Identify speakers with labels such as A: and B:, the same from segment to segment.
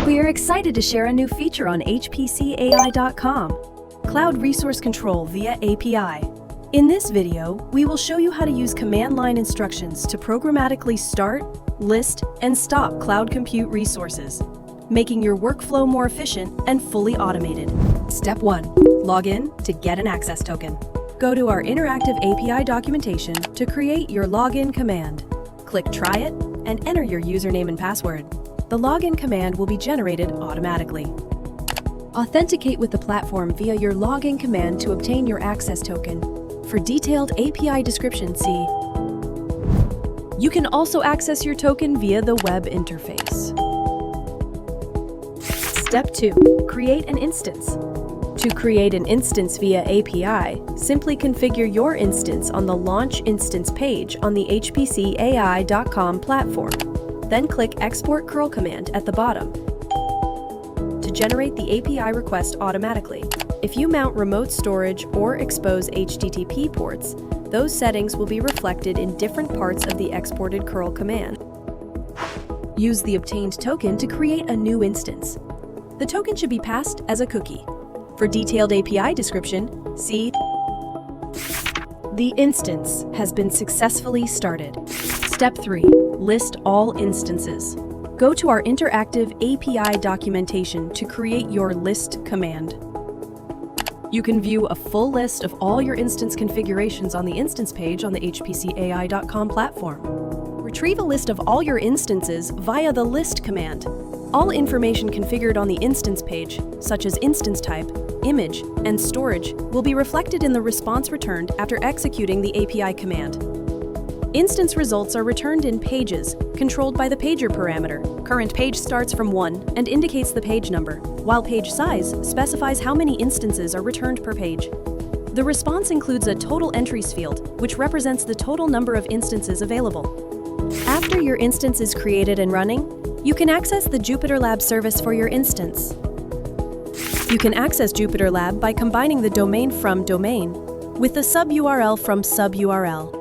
A: We are excited to share a new feature on HPC-AI.com, Cloud Resource Control via API. In this video, we will show you how to use command line instructions to programmatically start, list, and stop cloud compute resources, making your workflow more efficient and fully automated. Step 1. Log in to get an access token. Go to our interactive API documentation to create your login command. Click Try It and enter your username and password. The login command will be generated automatically. Authenticate with the platform via your login command to obtain your access token. For detailed API description, see. You can also access your token via the web interface. Step 2. Create an instance. To create an instance via API, simply configure your instance on the Launch Instance page on the HPC-AI.com platform. Then click Export curl command at the bottom to generate the API request automatically. If you mount remote storage or expose HTTP ports, those settings will be reflected in different parts of the exported curl command. Use the obtained token to create a new instance. The token should be passed as a cookie. For detailed API description, see. The instance has been successfully started. Step 3. List all instances. Go to our interactive API documentation to create your list command. You can view a full list of all your instance configurations on the instance page on the HPC-AI.com platform. Retrieve a list of all your instances via the list command. All information configured on the instance page, such as instance type, image, and storage, will be reflected in the response returned after executing the API command. Instance results are returned in pages, controlled by the pager parameter. Current page starts from 1 and indicates the page number, while page size specifies how many instances are returned per page. The response includes a total entries field, which represents the total number of instances available. After your instance is created and running, you can access the JupyterLab service for your instance. You can access JupyterLab by combining the domain from domain with the sub-URL from sub-URL.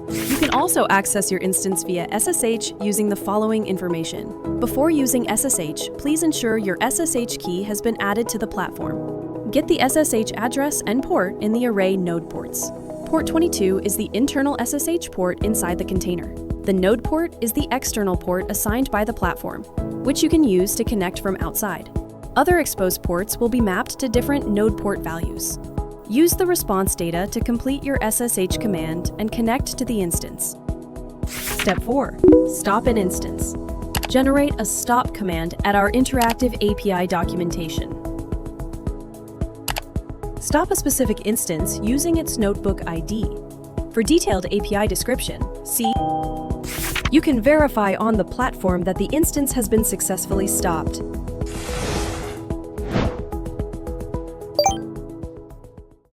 A: You can also access your instance via SSH using the following information. Before using SSH, please ensure your SSH key has been added to the platform. Get the SSH address and port in the array node ports. Port 22 is the internal SSH port inside the container. The node port is the external port assigned by the platform, which you can use to connect from outside. Other exposed ports will be mapped to different node port values. Use the response data to complete your SSH command and connect to the instance. Step 4. Stop an instance. Generate a stop command at our interactive API documentation. Stop a specific instance using its notebook ID. For detailed API description, see. You can verify on the platform that the instance has been successfully stopped.